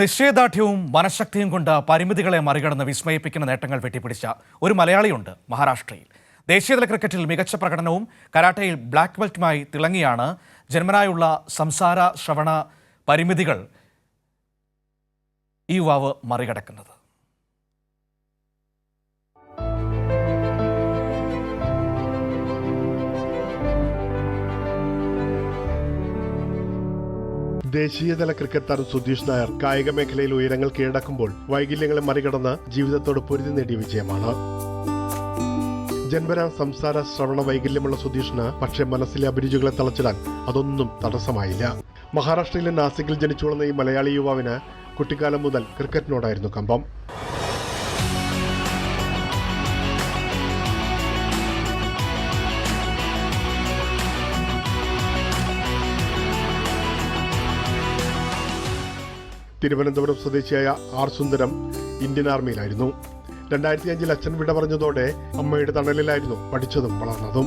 നിശ്ചയദാർഢ്യവും മനഃശക്തിയും കൊണ്ട് പരിമിതികളെ മറികടന്ന് വിസ്മയിപ്പിക്കുന്ന നേട്ടങ്ങൾ വെട്ടിപ്പിടിച്ച ഒരു മലയാളിയുണ്ട് മഹാരാഷ്ട്രയിൽ. ദേശീയതല ക്രിക്കറ്റിൽ മികച്ച പ്രകടനവും കരാട്ടയിൽ ബ്ലാക്ക് ബെൽറ്റുമായി തിളങ്ങിയാണ് ജന്മനായുള്ള സംസാര ശ്രവണ പരിമിതികൾ ഈ യുവാവ് മറികടക്കുന്നത്. ദേശീയതല ക്രിക്കറ്റ് താരം സുധീഷ് നായർ കായിക മേഖലയിൽ ഉയരങ്ങൾ കീഴടക്കുമ്പോൾ വൈകല്യങ്ങളെ മറികടന്ന് ജീവിതത്തോട് പൊരുതി നേടിയ വിജയമാണ്. ജന്മനാ സംസാര ശ്രവണ വൈകല്യമുള്ള സുധീഷിന് പക്ഷേ മനസ്സിലെ അഭിരുചികളെ തളച്ചിടാൻ അതൊന്നും തടസ്സമായില്ല. മഹാരാഷ്ട്രയിലെ നാസിക്കിൽ ജനിച്ചു വളർന്ന ഈ മലയാളി യുവാവിന് കുട്ടിക്കാലം മുതൽ ക്രിക്കറ്റിനോടായിരുന്നു കമ്പം. തിരുവനന്തപുരം സ്വദേശിയായ ആർ സുന്ദരം ഇന്ത്യൻ ആർമിയിലായിരുന്നു. 2005 അച്ഛൻ വിട പറഞ്ഞതോടെ അമ്മയുടെ തണലിലായിരുന്നു പഠിച്ചതും വളർന്നതും.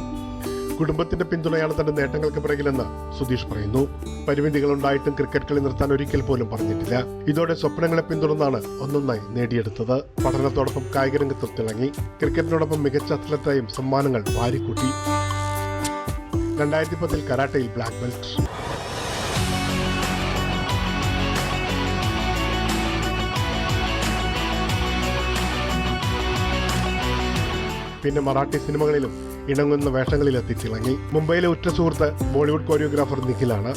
കുടുംബത്തിന്റെ പിന്തുണയാണ് തന്റെ നേട്ടങ്ങൾക്ക് പിറകിലെന്ന് സുധീഷ് പറയുന്നു. പരിമിതികളുണ്ടായിട്ടും ക്രിക്കറ്റ് കളി നിർത്താൻ ഒരിക്കൽ പോലും പറഞ്ഞിട്ടില്ല. ഇതോടെ സ്വപ്നങ്ങളെ പിന്തുടർന്നാണ് ഒന്നൊന്നായി നേടിയെടുത്തത്. പഠനത്തോടൊപ്പം കായിക രംഗത്ത് തിളങ്ങി. ക്രിക്കറ്റിനോടൊപ്പം മികച്ച അത്ലറ്റായും സമ്മാനങ്ങൾ വാരിക്കൂട്ടി. 2010 കരാട്ടയിൽ ബ്ലാക്ക് ബെൽറ്റ്. പിന്നെ മറാഠി സിനിമകളിലും ഇണങ്ങുന്ന വേഷങ്ങളിലെത്തി തിളങ്ങി. മുംബൈയിലെ ഉറ്റ സുഹൃത്ത് ബോളിവുഡ് കോറിയോഗ്രാഫർ നിഖിലാണ്.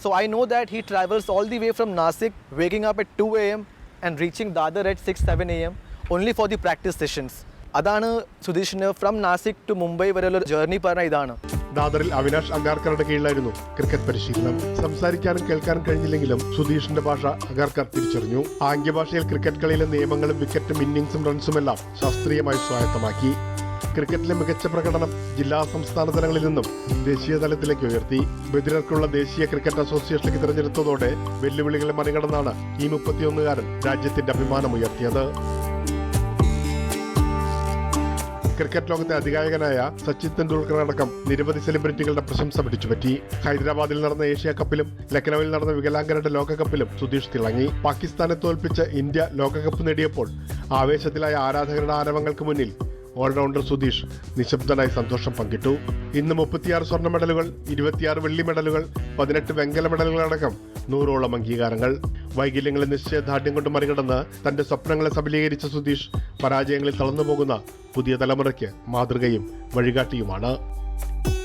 So I know that he travels all the way from Nasik, waking up at 2 a.m. and reaching Dadar at 6-7 a.m. only for the practice sessions. അതാണ് സുധീഷിന് ഫ്രം നാസിക് ടു മുംബൈ വരെയുള്ള ജേർണി പറഞ്ഞ ഇതാണ്. ദാദറിൽ അവിനാഷ് അഗാർക്കറുടെ കീഴിലായിരുന്നു ക്രിക്കറ്റ് പരിശീലനം. സംസാരിക്കാനും കേൾക്കാനും കഴിഞ്ഞില്ലെങ്കിലും സുധീഷിന്റെ ഭാഷ അഗാർക്കർ തിരിച്ചറിഞ്ഞു. ആംഗ്യഭാഷയിൽ ക്രിക്കറ്റ് കളിയിലെ നിയമങ്ങളും വിക്കറ്റും ഇന്നിംഗ്സും റൺസുമെല്ലാം ശാസ്ത്രീയമായി സ്വായത്തമാക്കി. ക്രിക്കറ്റിലെ മികച്ച പ്രകടനം ജില്ലാ സംസ്ഥാന തലങ്ങളിൽ നിന്നും ദേശീയ തലത്തിലേക്ക് ഉയർത്തി. ബദിരർക്കുള്ള ദേശീയ ക്രിക്കറ്റ് അസോസിയേഷനിലേക്ക് തിരഞ്ഞെടുത്തതോടെ വെല്ലുവിളികളെ മറികടന്നാണ് ഈ 31-കാരൻ രാജ്യത്തിന്റെ അഭിമാനമുയർത്തിയത്. ക്രിക്കറ്റ് ലോകത്തെ അധികായകനായ സച്ചിൻ തെണ്ടുൽക്കർ അടക്കം നിരവധി സെലിബ്രിറ്റികളുടെ പ്രശംസ പിടിച്ചുപറ്റി. ഹൈദരാബാദിൽ നടന്ന ഏഷ്യ കപ്പിലും ലക്നൌവിൽ നടന്ന വികലാംഗരുടെ ലോകകപ്പിലും സുധീഷ് തിളങ്ങി. പാകിസ്ഥാനെ തോൽപ്പിച്ച് ഇന്ത്യ ലോകകപ്പ് നേടിയപ്പോൾ ആവേശത്തിലായ ആരാധകരുടെ ആരവങ്ങൾക്ക് മുന്നിൽ ഓൾറൗണ്ടർ സുധീഷ് നിശബ്ദനായി സന്തോഷം പങ്കിട്ടു. ഇന്ന് 36 സ്വർണ്ണ മെഡലുകൾ, 26 വെള്ളി മെഡലുകൾ, 18 വെങ്കല മെഡലുകളടക്കം 100ഓളം അംഗീകാരങ്ങൾ. വൈകല്യങ്ങളെ നിശ്ചയദാർഢ്യം കൊണ്ട് മറികടന്ന് തന്റെ സ്വപ്നങ്ങളെ സബലീകരിച്ച സുധീഷ് പരാജയങ്ങളിൽ തളർന്നുപോകുന്ന പുതിയ തലമുറയ്ക്ക് മാതൃകയും വഴികാട്ടിയുമാണ്.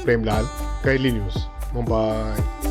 പ്രേംലാൽ, കൈരളി ന്യൂസ്, മുംബൈ.